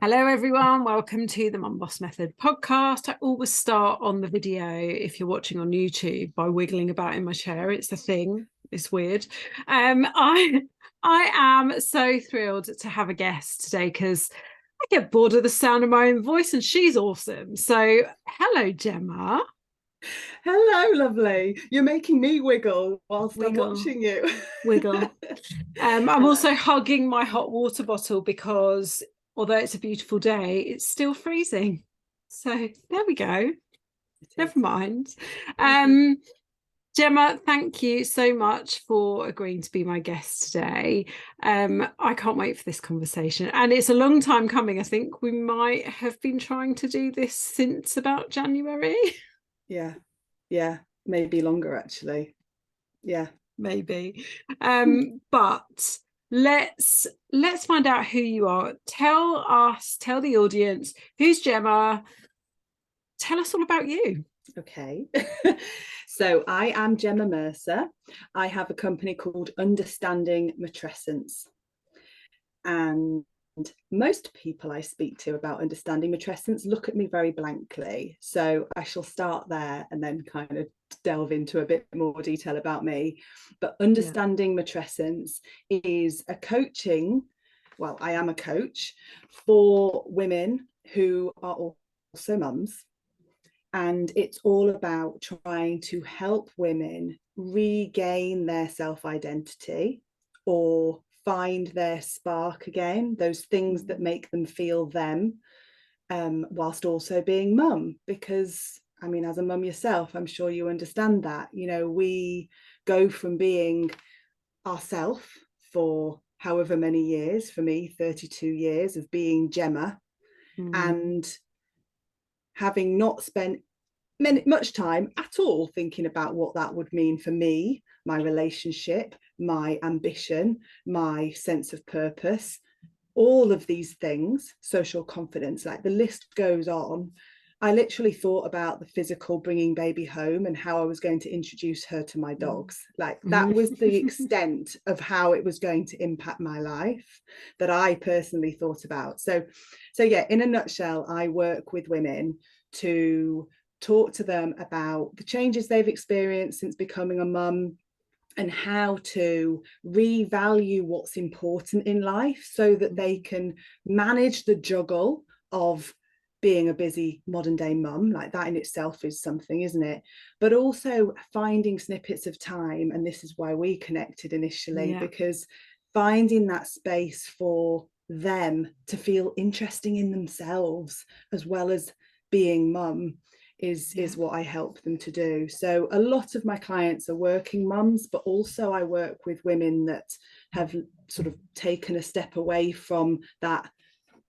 Hello everyone, welcome to the Mum Boss Method podcast. I always start on the video, if you're watching on YouTube, by wiggling about in my chair. It's the thing, it's weird. I am so thrilled to have a guest today because I get bored of the sound of my own voice and she's awesome. So hello Gemma. Hello, lovely. You're making me wiggle whilst I'm Wiggle, watching you. wiggle. I'm also hugging my hot water bottle because although it's a beautiful day, it's still freezing. So there we go. Never mind. Gemma, thank you so much for agreeing to be my guest today. I can't wait for this conversation. And it's a long time coming. I think we might have been trying to do this since about January. Yeah, maybe longer actually. Yeah. Maybe. But let's find out who you are. Tell the audience, who's Gemma? Tell us all about you. Okay. So I am Gemma Mercer. I have a company called Understanding Matrescence. And most people I speak to about understanding matrescence look at me very blankly. So I shall start there and then kind of delve into a bit more detail about me. But understanding matrescence is a coaching, well, I am a coach for women who are also mums. And it's all about trying to help women regain their self-identity or find their spark again, those things that make them feel them, whilst also being mum. Because I mean, as a mum yourself, I'm sure you understand that, you know, we go from being ourself for however many years, for me 32 years of being Gemma, and having not spent much time at all thinking about what that would mean for me, my relationship, my ambition, my sense of purpose, all of these things, social confidence, like the list goes on. I literally thought about the physical bringing baby home and how I was going to introduce her to my dogs. Like that was the extent of how it was going to impact my life that I personally thought about. So yeah, in a nutshell, I work with women to talk to them about the changes they've experienced since becoming a mum and how to revalue what's important in life so that they can manage the juggle of being a busy modern day mum. Like that in itself is something, isn't it? But also finding snippets of time, and this is why we connected initially, because finding that space for them to feel interesting in themselves as well as being mum is what I help them to do. So a lot of my clients are working mums, but also I work with women that have sort of taken a step away from that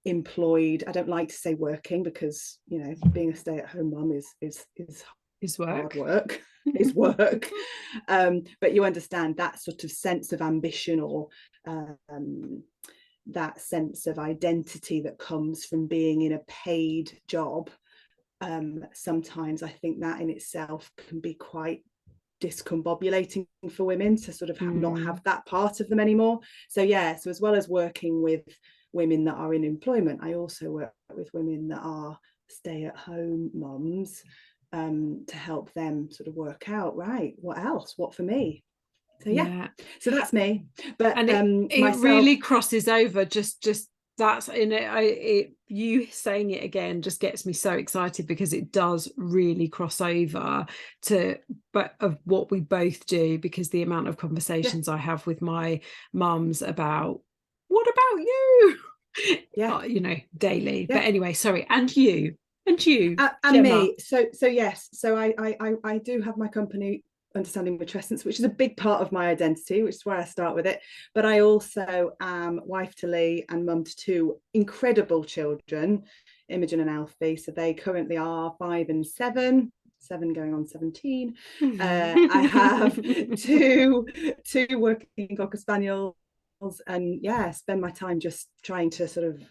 employed, I don't like to say working because, you know, being a stay-at-home mum is work. Hard work. Is work. But you understand that sort of sense of ambition or that sense of identity that comes from being in a paid job. Sometimes I think that in itself can be quite discombobulating for women to sort of not have that part of them anymore. So yeah, so as well as working with women that are in employment, I also work with women that are stay-at-home mums, to help them sort of work out, right, what else, what for me. So yeah. So that's me. But and it myself, really crosses over. Just that's in it. You saying it again just gets me so excited because it does really cross over to but of what we both do, because the amount of conversations I have with my mums about what about you, you know, daily. But anyway, sorry, and you and Gemma. Me. So yes, so I do have my company Understanding Matrescence, which is a big part of my identity, which is where I start with it. But I also am wife to Lee and mum to two incredible children, Imogen and Alfie. So they currently are 5 and 7 going on 17. I have two working Cocker Spaniels, and yeah, spend my time just trying to sort of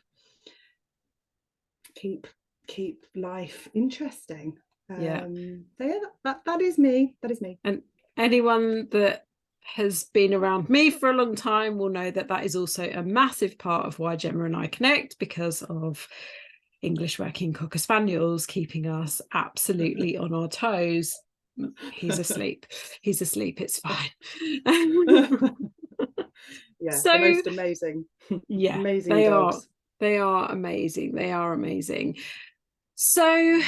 keep life interesting. So yeah, that is me. And anyone that has been around me for a long time will know that that is also a massive part of why Gemma and I connect, because of English working Cocker Spaniels keeping us absolutely on our toes. He's asleep. It's fine. Yeah, So the most amazing, yeah, amazing they are. dogs. They are amazing. They are amazing. So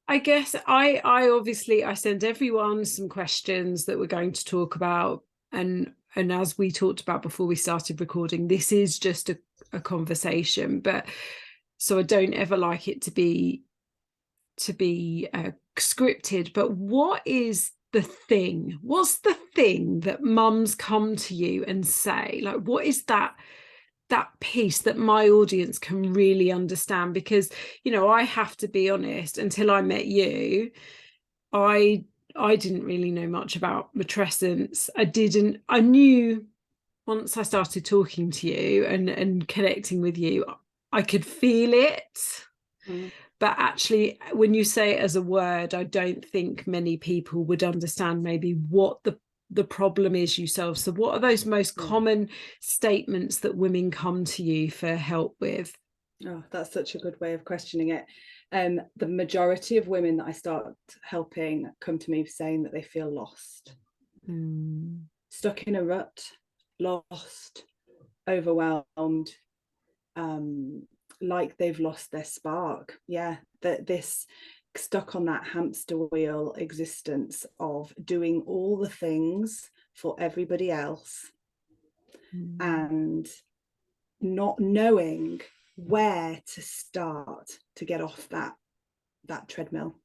I guess I obviously I send everyone some questions that we're going to talk about, and as we talked about before we started recording, this is just a conversation, but so I don't ever like it to be scripted. But what is the thing? What's the thing that mums come to you and say? Like, what is that piece that my audience can really understand? Because, you know, I have to be honest, until I met you, I didn't really know much about matrescence. I knew once I started talking to you and connecting with you, I could feel it. Mm. But actually, when you say it as a word, I don't think many people would understand maybe what the problem is yourself. So what are those most common statements that women come to you for help with? Oh, that's such a good way of questioning it. The majority of women that I start helping come to me saying that they feel lost, stuck in a rut, lost, overwhelmed, like they've lost their spark. Yeah, that this stuck on that hamster wheel existence of doing all the things for everybody else and not knowing where to start to get off that treadmill.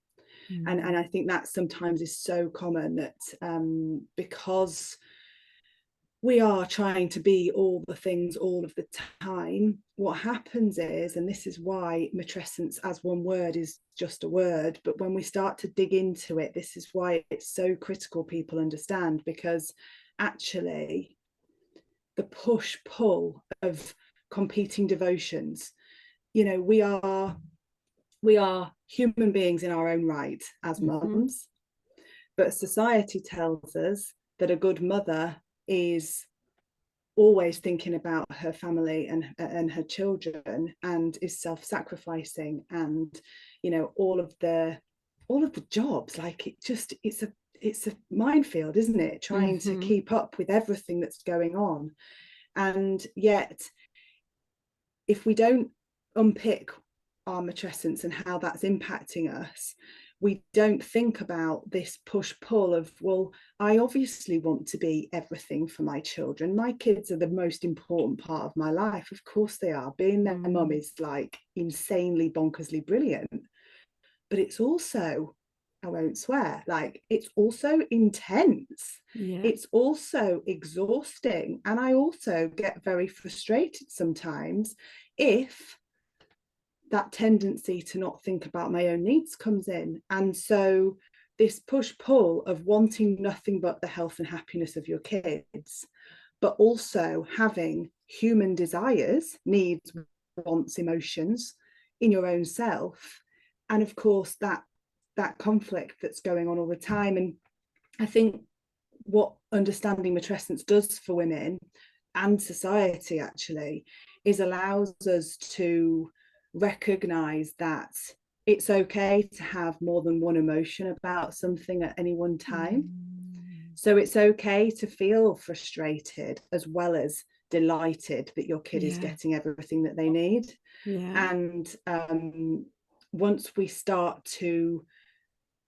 And I think that sometimes is so common that because we are trying to be all the things all of the time, what happens is, and this is why matrescence as one word is just a word, but when we start to dig into it, this is why it's so critical people understand, because actually the push pull of competing devotions, you know, we are human beings in our own right as mums, but society tells us that a good mother is always thinking about her family and her children, and is self-sacrificing, and you know, all of the jobs, like it's a minefield, isn't it, trying to keep up with everything that's going on. And yet if we don't unpick our matrescence and how that's impacting us, we don't think about this push-pull of, well, I obviously want to be everything for my children. My kids are the most important part of my life. Of course they are. Being their mum is like insanely bonkersly brilliant. But it's also, I won't swear, like it's also intense. Yeah. It's also exhausting. And I also get very frustrated sometimes if that tendency to not think about my own needs comes in. And so this push-pull of wanting nothing but the health and happiness of your kids, but also having human desires, needs, wants, emotions in your own self. And of course, that conflict that's going on all the time. And I think what understanding matrescence does for women and society actually is allows us to recognize that it's okay to have more than one emotion about something at any one time. So it's okay to feel frustrated as well as delighted that your kid is getting everything that they need. And once we start to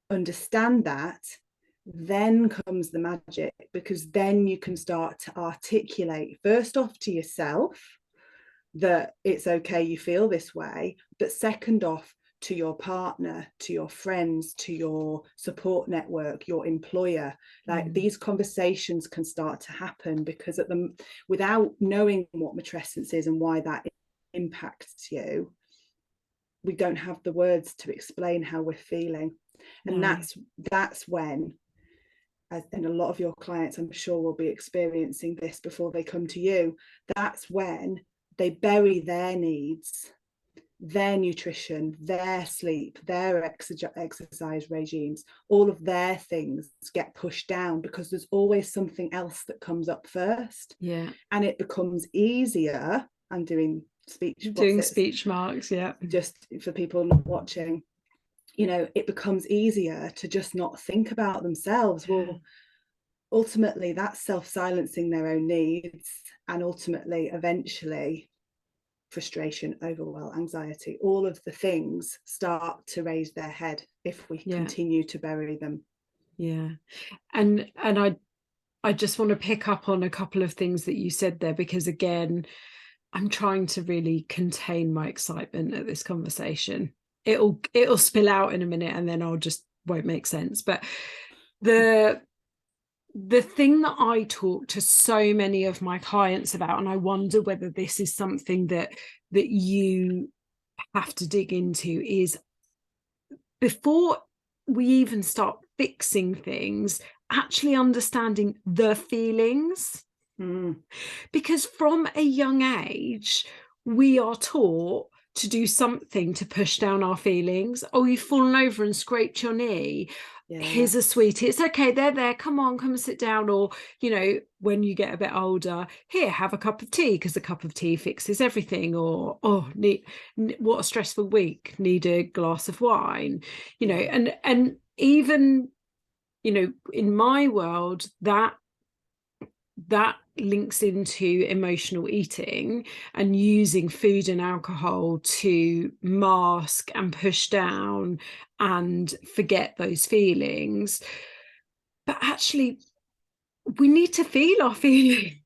understand that, then comes the magic, because then you can start to articulate first off to yourself that it's okay you feel this way, but second off to your partner, to your friends, to your support network, your employer. Like these conversations can start to happen, because without knowing what matrescence is and why that impacts you, we don't have the words to explain how we're feeling. And that's when, and a lot of your clients I'm sure will be experiencing this before they come to you, that's when they bury their needs their nutrition, their sleep, their exercise regimes, all of their things get pushed down because there's always something else that comes up first. Yeah. And it becomes easier. I'm doing speech, Doing speech marks, yeah. just for people not watching, you know, it becomes easier to just not think about themselves. Well, ultimately that's self-silencing their own needs, and ultimately, eventually, frustration, overwhelm, anxiety, all of the things start to raise their head if we continue to bury them. Yeah. And I just want to pick up on a couple of things that you said there, because again, I'm trying to really contain my excitement at this conversation. It'll spill out in a minute and then I'll just won't make sense. But the thing that I talk to so many of my clients about, and I wonder whether this is something that you have to dig into, is before we even start fixing things, actually understanding the feelings. Because from a young age, we are taught to do something to push down our feelings. Oh, you've fallen over and scraped your knee. Here's a sweetie. It's okay. They're there. Come on, come and sit down. Or, you know, when you get a bit older, here, have a cup of tea, because a cup of tea fixes everything. Or, oh, what a stressful week. Need a glass of wine. You know, and even, you know, in my world, that links into emotional eating and using food and alcohol to mask and push down and forget those feelings. But actually, we need to feel our feelings.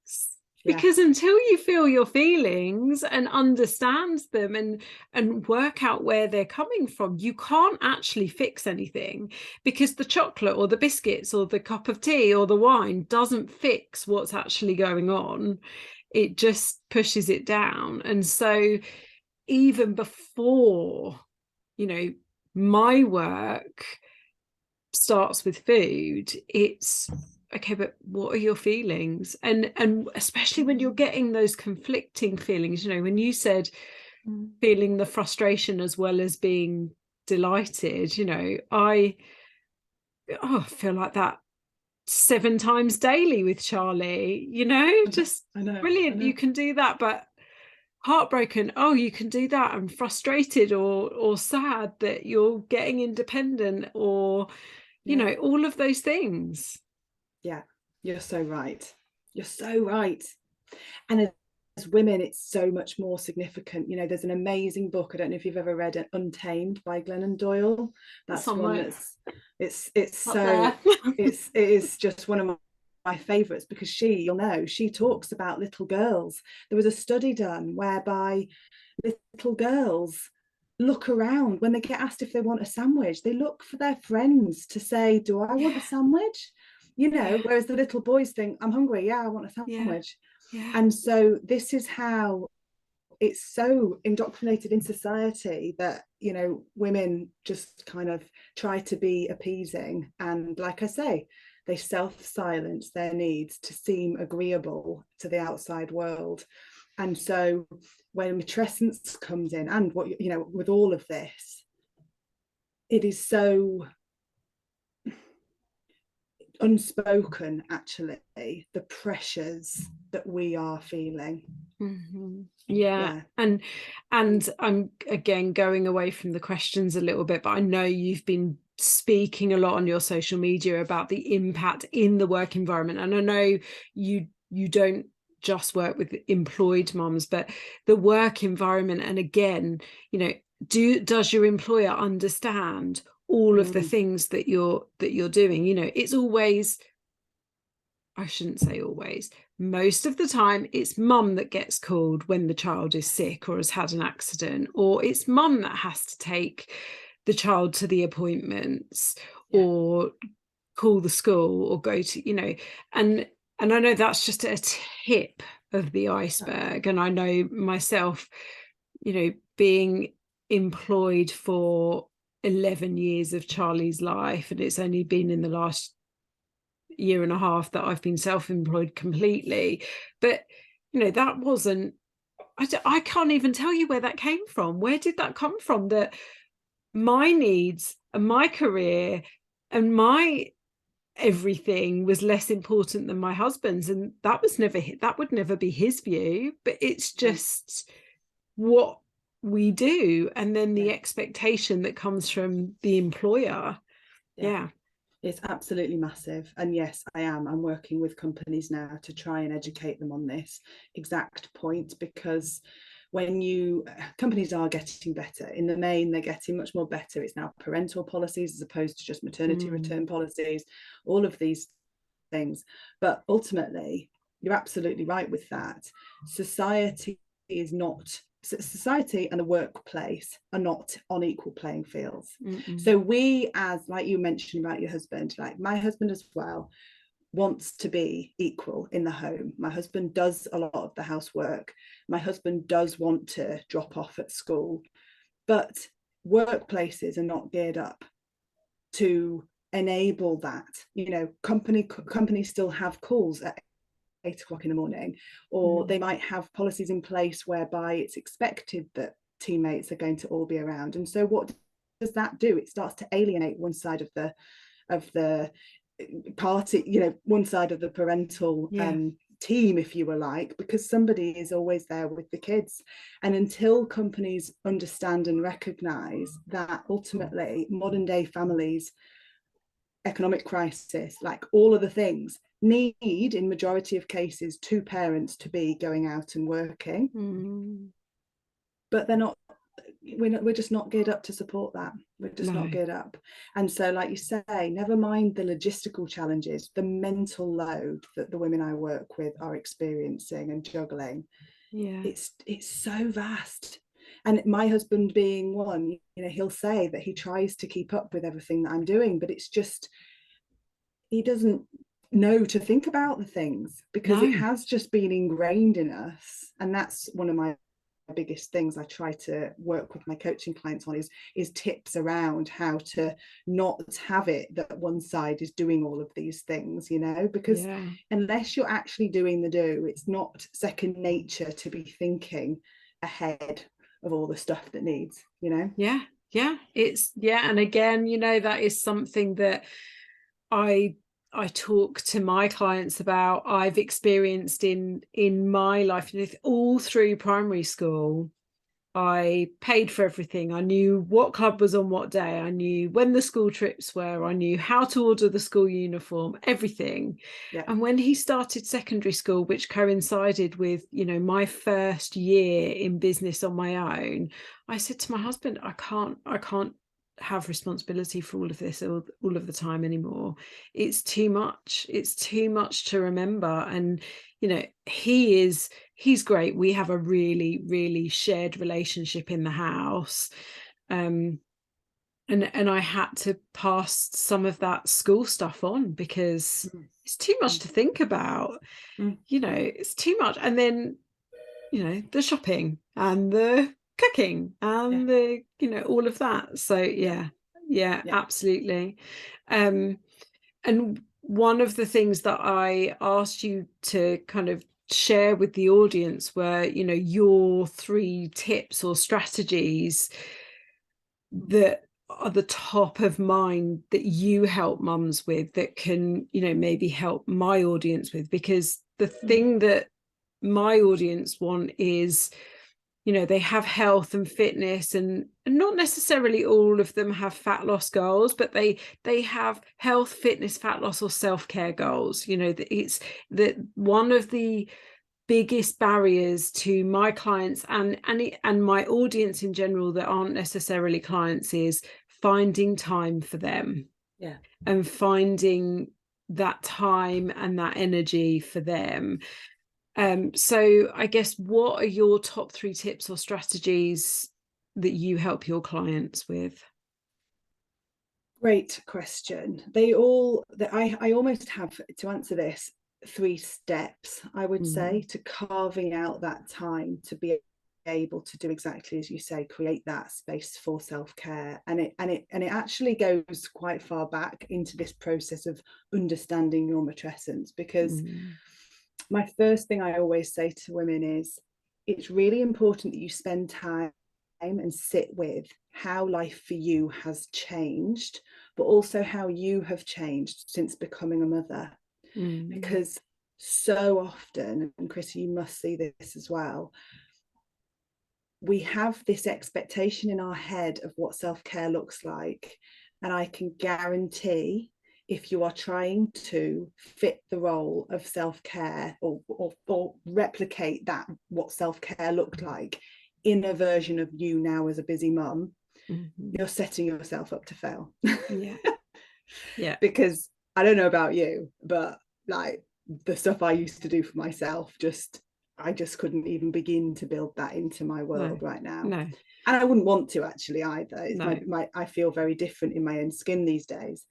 Because until you feel your feelings and understand them and work out where they're coming from, you can't actually fix anything, because the chocolate or the biscuits or the cup of tea or the wine doesn't fix what's actually going on. It just pushes it down. And so even before, you know, my work starts with food, it's okay, but what are your feelings? And especially when you're getting those conflicting feelings, you know, when you said feeling the frustration as well as being delighted, you know, I feel like that 7 times daily with Charlie, you know, just brilliant. You can do that, but heartbroken, oh, you can do that, and frustrated or sad that you're getting independent, or you know, all of those things. Yeah, you're so right. You're so right. And as women, it's so much more significant. You know, there's an amazing book, I don't know if you've ever read it, Untamed by Glennon Doyle. That's one that's it is just one of my favorites, because you'll know, she talks about little girls. There was a study done whereby little girls look around when they get asked if they want a sandwich. They look for their friends to say, do I want a sandwich? You know, whereas the little boys think, I'm hungry, yeah, I want a sandwich. And so this is how it's so indoctrinated in society that, you know, women just kind of try to be appeasing, and like I say, they self-silence their needs to seem agreeable to the outside world. And so when matrescence comes in, and what, you know, with all of this, it is so unspoken, actually, the pressures that we are feeling. And I'm again going away from the questions a little bit, but I know you've been speaking a lot on your social media about the impact in the work environment, and I know you don't just work with employed mums, but the work environment. And again, you know, does your employer understand all of the things that you're doing? You know, it's always, I shouldn't say always, most of the time it's mum that gets called when the child is sick or has had an accident, or it's mum that has to take the child to the appointments or call the school or go to, you know, and I know that's just a tip of the iceberg. And I know myself, you know, being employed for 11 years of Charlie's life, and it's only been in the last year and a half that I've been self-employed completely. But, you know, that wasn't, I can't even tell you where that came from. Where did that come from? That my needs and my career and my everything was less important than my husband's, and that would never be his view, but it's just what we do, and then the expectation that comes from the employer. Yeah. It's absolutely massive. And yes, I'm working with companies now to try and educate them on this exact point, because companies are getting better. In the main, they're getting much more better. It's now parental policies as opposed to just maternity return policies, all of these things. But ultimately, you're absolutely right with that. Society and the workplace are not on equal playing fields. So we, as like you mentioned about your husband, like my husband as well, wants to be equal in the home. My husband does a lot of the housework. My husband does want to drop off at school, but workplaces are not geared up to enable that. Companies still have calls at 8 o'clock in the morning, or they might have policies in place whereby it's expected that teammates are going to all be around. And so what does that do? It starts to alienate one side of the party, one side of the parental team, if you were like, because somebody is always there with the kids. And until companies understand and recognize that ultimately modern day families, economic crisis, like all of the things, need in majority of cases two parents to be going out and working, but we're just not geared up to support that. We're just not geared up. And so, like you say, never mind the logistical challenges, the mental load that the women I work with are experiencing and juggling. It's so vast. And my husband being one, he'll say that he tries to keep up with everything that I'm doing, but it's just, he doesn't know to think about the things, because it has just been ingrained in us. And that's one of my biggest things I try to work with my coaching clients on, is tips around how to not have it that one side is doing all of these things, because unless you're actually doing the do, it's not second nature to be thinking ahead of all the stuff that needs. And again, that is something that I talk to my clients about. I've experienced in my life, all through primary school. I paid for everything. I knew what club was on what day. I knew when the school trips were. I knew how to order the school uniform, everything. And when he started secondary school, which coincided with, my first year in business on my own, I said to my husband, I can't have responsibility for all of this all of the time anymore. It's too much. It's too much to remember. And he's great. We have a really, really shared relationship in the house. And I had to pass some of that school stuff on, because it's too much to think about. It's too much. And then the shopping and the cooking and the all of that. So absolutely. And one of the things that I asked you to kind of share with the audience were your 3 tips or strategies that are the top of mind that you help mums with, that can maybe help my audience with, because the thing that my audience want is they have health and fitness, and not necessarily all of them have fat loss goals, but they have health, fitness, fat loss, or self-care goals. It's that one of the biggest barriers to my clients and my audience in general that aren't necessarily clients is finding time for them, and finding that time and that energy for them. So I guess, what are your top 3 tips or strategies that you help your clients with? Great question. I almost have, to answer this, 3 steps, I would say, to carving out that time to be able to do exactly as you say, create that space for self-care. And it actually goes quite far back into this process of understanding your matrescence, because my first thing I always say to women is, it's really important that you spend time and sit with how life for you has changed, but also how you have changed since becoming a mother. Because so often, and Chrissy, you must see this as well, we have this expectation in our head of what self-care looks like. And I can guarantee, if you are trying to fit the role of self-care or replicate that, what self-care looked like in a version of you now as a busy mum, you're setting yourself up to fail. Yeah. Yeah. Because I don't know about you, but like the stuff I used to do for myself, I just couldn't even begin to build that into my world right now. No. And I wouldn't want to actually either. It's No. I feel very different in my own skin these days.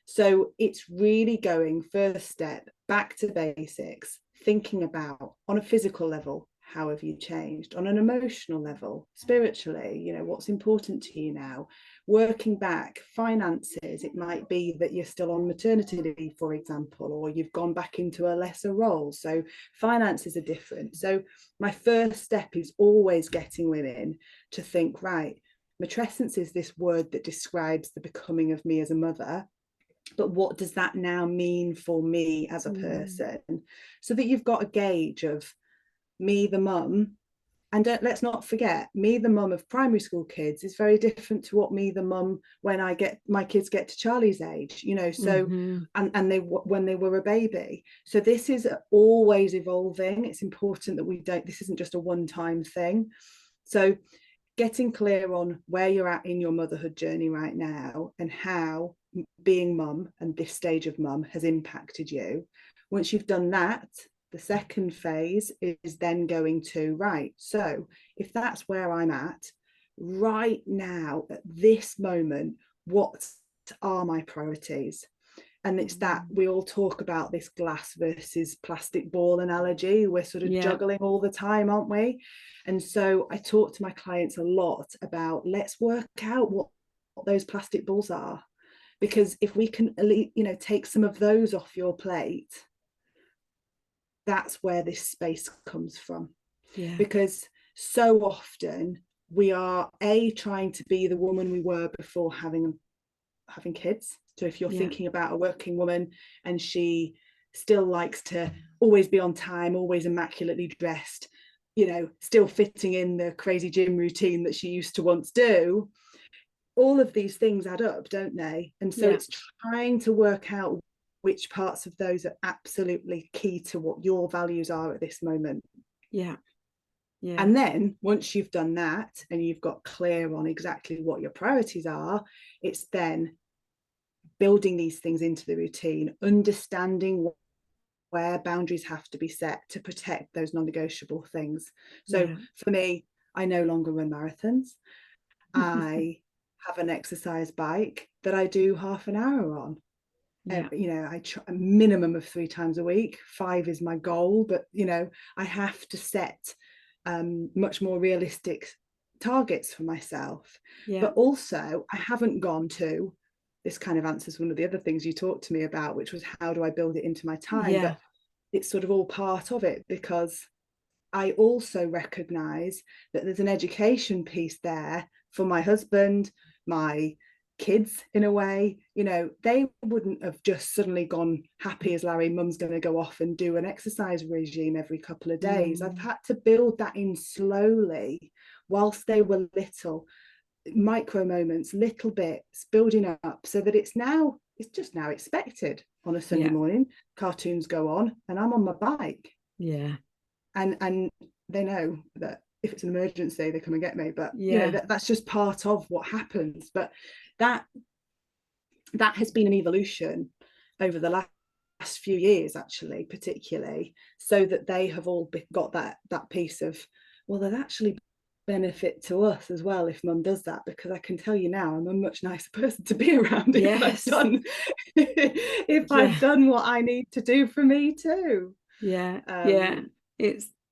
So it's really going, first step, back to basics, thinking about, on a physical level, how have you changed? On an emotional level, spiritually, you know, what's important to you now? Working back, finances, it might be that you're still on maternity leave, for example, or you've gone back into a lesser role. So finances are different. So my first step is always getting women to think, right, matrescence is this word that describes the becoming of me as a mother. But what does that now mean for me as a person? So that you've got a gauge of me, the mum. And let's not forget, me, the mum of primary school kids is very different to what me, the mum, when my kids get to Charlie's age, you know, so, and they, when they were a baby. So this is always evolving. It's important that this isn't just a one-time thing. So getting clear on where you're at in your motherhood journey right now and how being mum and this stage of mum has impacted you. Once you've done that, the second phase is then going to, right, so if that's where I'm at right now, at this moment, what are my priorities? And it's that we all talk about this glass versus plastic ball analogy. We're sort of juggling all the time, aren't we? And so I talk to my clients a lot about, let's work out what those plastic balls are. Because if we can, you know, take some of those off your plate, that's where this space comes from. Because so often we are trying to be the woman we were before having kids. So if you're thinking about a working woman and she still likes to always be on time, always immaculately dressed, you know, still fitting in the crazy gym routine that she used to once do, all of these things add up, don't they? And so it's trying to work out which parts of those are absolutely key to what your values are at this moment. And then once you've done that and you've got clear on exactly what your priorities are, it's then building these things into the routine, understanding where boundaries have to be set to protect those non-negotiable things. So for me, I no longer run marathons. I have an exercise bike that I do half an hour on. You know, I try a minimum of 3 times a week. 5 is my goal, but you know, I have to set much more realistic targets for myself. But also, I haven't gone to, this kind of answers one of the other things you talked to me about, which was how do I build it into my time? But it's sort of all part of it, because I also recognize that there's an education piece there for my husband, my kids, in a way. You know, they wouldn't have just suddenly gone, happy as Larry, mum's going to go off and do an exercise regime every couple of days. I've had to build that in slowly whilst they were little, micro moments, little bits building up, so that it's just now expected on a Sunday morning, cartoons go on and I'm on my bike. And they know that if it's an emergency, they come and get me. But you know, that's just part of what happens. But that has been an evolution over the last few years, actually, particularly, so that they have all got that piece of, well, there's actually benefit to us as well if mum does that, because I can tell you now, I'm a much nicer person to be around if I've done what I need to do for me too.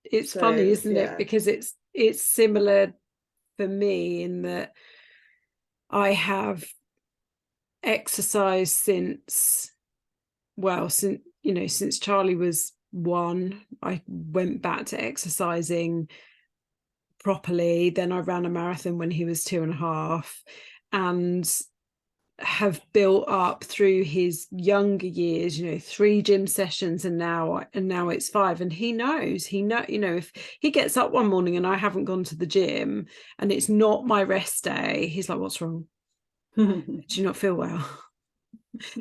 It's funny, isn't it? Because it's similar for me in that I have exercised since Charlie was 1. I went back to exercising properly. Then I ran a marathon when he was 2.5, and have built up through his younger years, 3 gym sessions, and now it's 5. And he knows, if he gets up one morning and I haven't gone to the gym and it's not my rest day, he's like, what's wrong? Do you not feel well?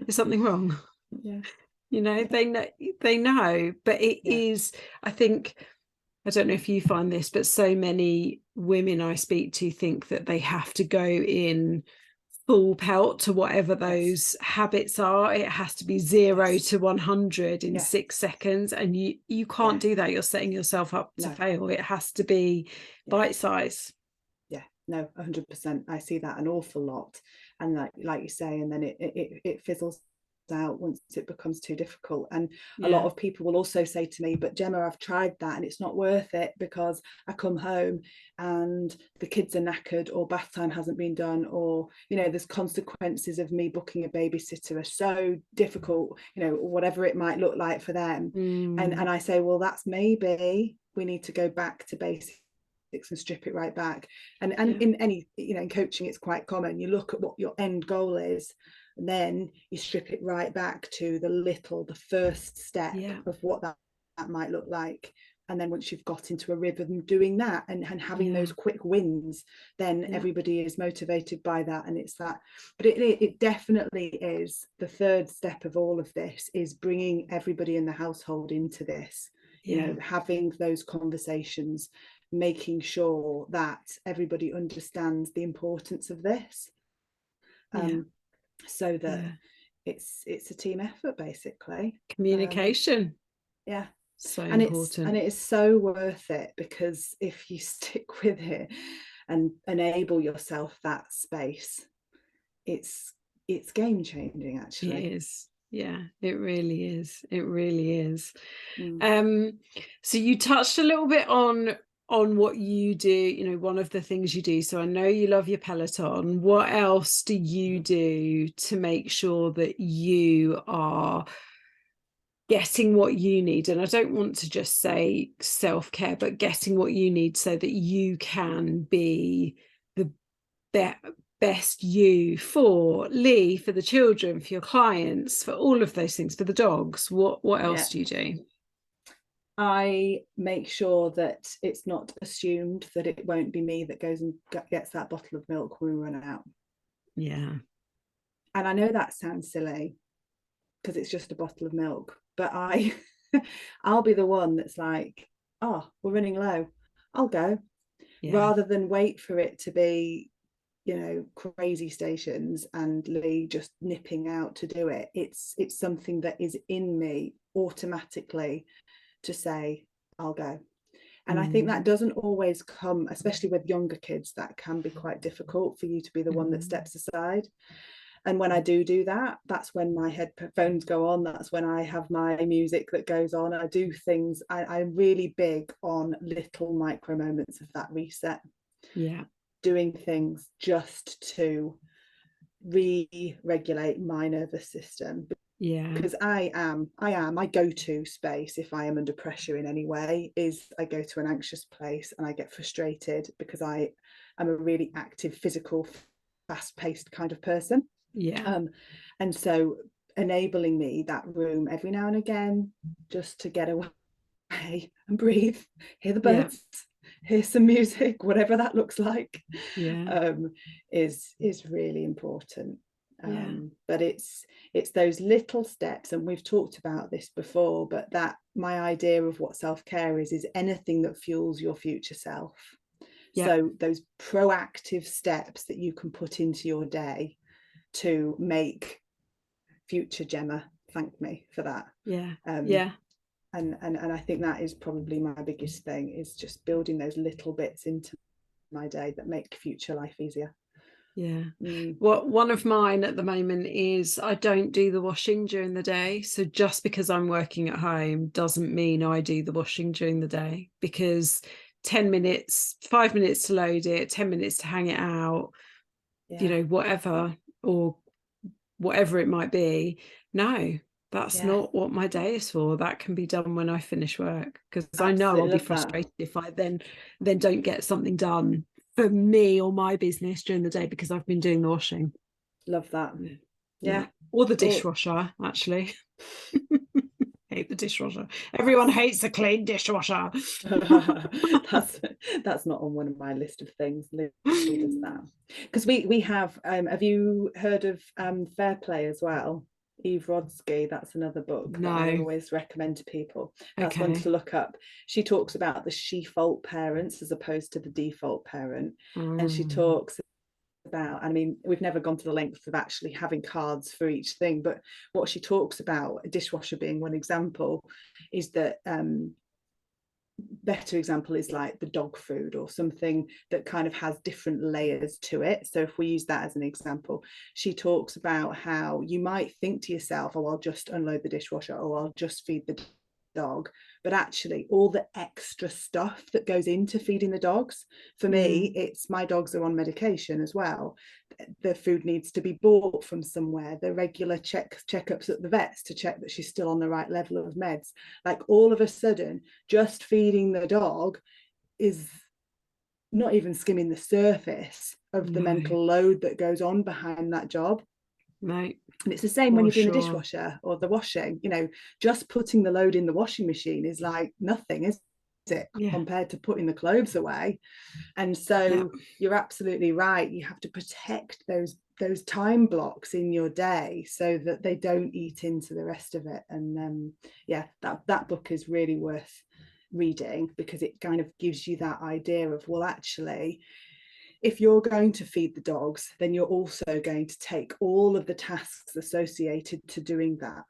Is something wrong? Yeah. They know, but it is, I think, I don't know if you find this, but so many women I speak to think that they have to go in full pelt to whatever those habits are. It has to be 0 to 100 in 6 seconds, and you can't do that. You're setting yourself up to fail. It has to be bite size. No, 100%. I see that an awful lot, and like you say, and then it fizzles out once it becomes too difficult. And a lot of people will also say to me, but Gemma, I've tried that and it's not worth it, because I come home and the kids are knackered, or bath time hasn't been done, or there's consequences of me booking a babysitter are so difficult, whatever it might look like for them. And I say, well, that's maybe we need to go back to basics and strip it right back. And in any, in coaching, it's quite common. You look at what your end goal is, and then you strip it right back to the first step of what that might look like. And then once you've got into a rhythm doing that and having those quick wins, then everybody is motivated by that. And it's that, but it definitely is the third step of all of this, is bringing everybody in the household into this, having those conversations, making sure that everybody understands the importance of this, so that it's a team effort, basically. Communication. So and important. it is so worth it, because if you stick with it and enable yourself that space, it's game changing, actually. It is. It really is. So you touched a little bit on what you do, one of the things you do. So I know you love your Peloton. What else do you do to make sure that you are getting what you need? And I don't want to just say self-care, but getting what you need so that you can be the best you for Lee, for the children, for your clients, for all of those things, for the dogs. What else do you do? I make sure that it's not assumed that it won't be me that goes and gets that bottle of milk when we run out. And I know that sounds silly, because it's just a bottle of milk, but I'll be the one that's like, oh, we're running low, I'll go, rather than wait for it to be crazy stations and Lee just nipping out to do it. It's something that is in me automatically to say, I'll go. And I think that doesn't always come, especially with younger kids, that can be quite difficult for you to be the one that steps aside. And when I do that, that's when my headphones go on. That's when I have my music that goes on. I do things. I'm really big on little micro moments of that reset. Doing things just to re-regulate my nervous system. Because my go-to space, if I am under pressure in any way, is I go to an anxious place and I get frustrated, because I am a really active, physical, fast-paced kind of person. And so enabling me that room every now and again, just to get away and breathe, hear the birds, hear some music, whatever that looks like, is really important. But it's those little steps, and we've talked about this before, but that my idea of what self-care is anything that fuels your future self. So those proactive steps that you can put into your day to make future Gemma thank me for that. And I think that is probably my biggest thing, is just building those little bits into my day that make future life easier. Well, one of mine at the moment is I don't do the washing during the day. So just because I'm working at home doesn't mean I do the washing during the day, because 10 minutes, 5 minutes to load it, 10 minutes to hang it out, whatever, or whatever it might be. No, that's Yeah, not what my day is for. That can be done when I finish work, because I know absolutely I'll be love that. frustrated if I then don't get something done for me or my business during the day because I've been doing the washing. Love that. Yeah. Yeah. Or the Oh, dishwasher, actually. Hate the dishwasher. Everyone hates a clean dishwasher. that's not on one of my list of things. Lee does that because we have you heard of Fair Play as well? Eve Rodsky, that's another book that I No. always recommend to people. That's one Okay. to look up. She talks about the she-fault parents as opposed to the default parent, and she Mm, talks about, I mean, we've never gone to the length of actually having cards for each thing, but what she talks about, a dishwasher being one example, is that better example is like the dog food or something that kind of has different layers to it. So if we use that as an example, she talks about how you might think to yourself, oh, I'll just unload the dishwasher, or I'll just feed the dog, but actually all the extra stuff that goes into feeding the dogs, for me, it's my dogs are on medication as well. The food needs to be bought from somewhere, the regular checkups at the vets to check that she's still on the right level of meds. Like all of a sudden, just feeding the dog is not even skimming the surface of the no, mental load that goes on behind that job. no, And it's the same when for you're doing the sure. dishwasher or the washing. You know, just putting the load in the washing machine is like nothing, is it, Yeah. compared to putting the clothes away? And Yeah. so you're absolutely right. You have to protect those time blocks in your day so that they don't eat into the rest of it. And yeah, that book is really worth reading because it kind of gives you that idea of, well, actually, if you're going to feed the dogs, then you're also going to take all of the tasks associated to doing that.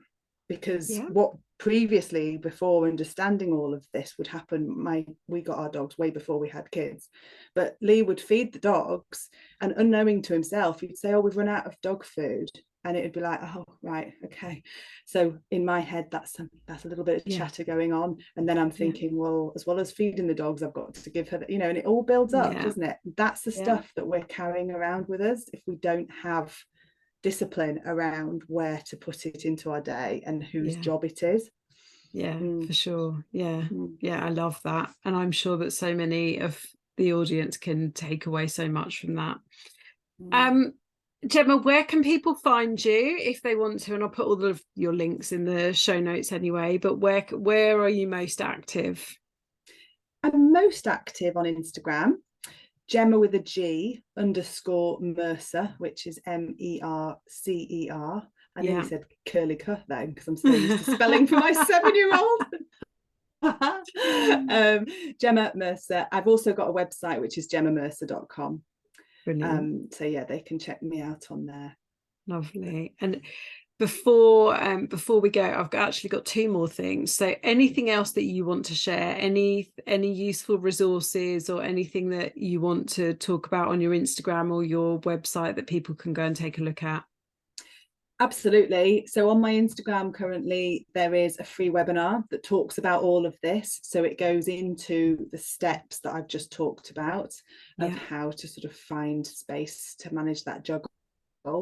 Because Yeah. what previously, before understanding all of this, would happen, we got our dogs way before we had kids, but Lee would feed the dogs, and unknowing to himself, he'd say, oh, we've run out of dog food, and it would be like, oh, right, okay. So in my head, that's a little bit of Yeah. chatter going on, and then I'm Yeah. thinking, well, as well as feeding the dogs, I've got to give her, you know, and it all builds up, Yeah. doesn't it? That's the Yeah. stuff that we're carrying around with us if we don't have discipline around where to put it into our day and whose Yeah. job it is. Yeah, Mm. for sure. Yeah. Mm. Yeah, I love that. And I'm sure that so many of the audience can take away so much from that. Mm. Um, Gemma, where can people find you if they want to? And I'll put all of your links in the show notes anyway, but where are you most active? I'm most active on Instagram, Gemma with a G _ Mercer, which is MERCER. I nearly Yeah. said curly cut then because I'm so used to spelling for my 7-year-old. Gemma Mercer. I've also got a website which is gemmamercer.com. Brilliant. So yeah, they can check me out on there. Lovely. And before we go, actually got two more things. So anything else that you want to share, any useful resources or anything that you want to talk about on your Instagram or your website that people can go and take a look at? Absolutely. So on my Instagram currently, there is a free webinar that talks about all of this. So it goes into the steps that I've just talked about of Yeah. how to sort of find space to manage that juggle.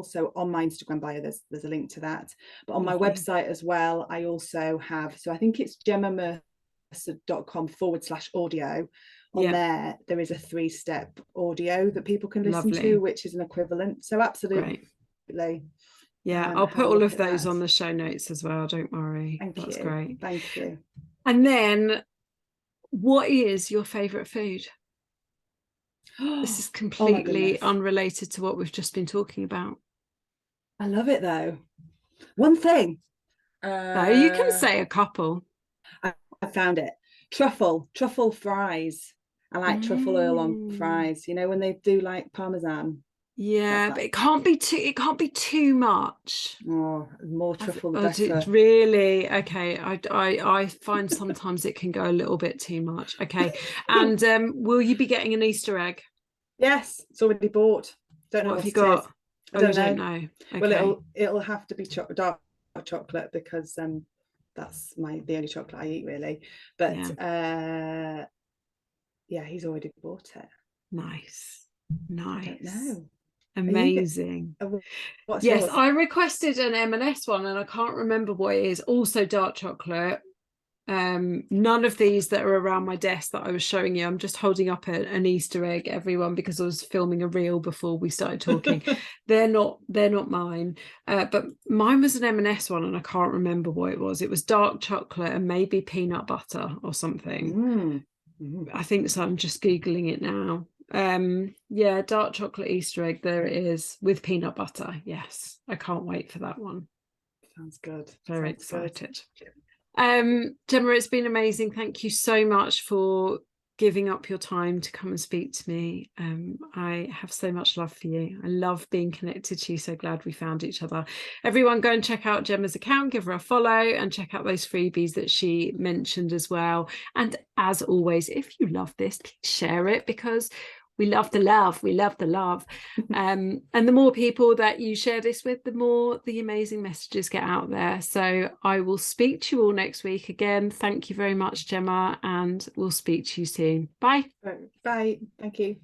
So on my Instagram bio, there's a link to that. But on my Lovely. website as well, I also have, so I think it's gemmamercer.com/audio. On Yeah. there is a 3-step audio that people can listen to, Lovely. which is an equivalent. So absolutely. Great. Yeah, I'll Have put a all look of at those that. on the show notes as well. Don't worry. Thank That's you. great. Thank you. And then, what is your favorite food? This is Oh my completely goodness. unrelated to what we've just been talking about. I love it though. One thing. No, you can I, say a couple. I found it. Truffle fries. I like truffle oil on Mm, fries. You know, when they do like Parmesan. yeah, but That it can't be too much. oh, more truffle the better. Really? Okay. I find sometimes it can go a little bit too much. Okay. And will you be getting an Easter egg? Yes, it's already bought. Don't know What have you what it is. got? I Oh, you don't don't know. know. Well, Okay. it'll have to be dark chocolate because that's the only chocolate I eat really. But Yeah. yeah, he's already bought it. Nice. I don't Nice. know. Amazing. What's Yes, yours? I requested an M&S one and I can't remember what it is. Also dark chocolate. None of these that are around my desk that I was showing you. I'm just holding up an Easter egg, everyone, because I was filming a reel before we started talking. They're not mine, but mine was an M&S one and I can't remember what it was. It was dark chocolate and maybe peanut butter or something. I think so. I'm just googling it now. Yeah, dark chocolate Easter egg, there it is, with peanut butter. Yes, I can't wait for that one. Sounds good. Very Sounds excited. Good. Gemma, it's been amazing. Thank you so much for giving up your time to come and speak to me. I have so much love for you. I love being connected to you. So glad we found each other. Everyone go and check out Gemma's account, give her a follow and check out those freebies that she mentioned as well. And as always, if you love this, please share it, because we love the love. We love the love. And the more people that you share this with, the more the amazing messages get out there. So I will speak to you all next week. Again, thank you very much, Gemma, and we'll speak to you soon. Bye. Bye. Thank you.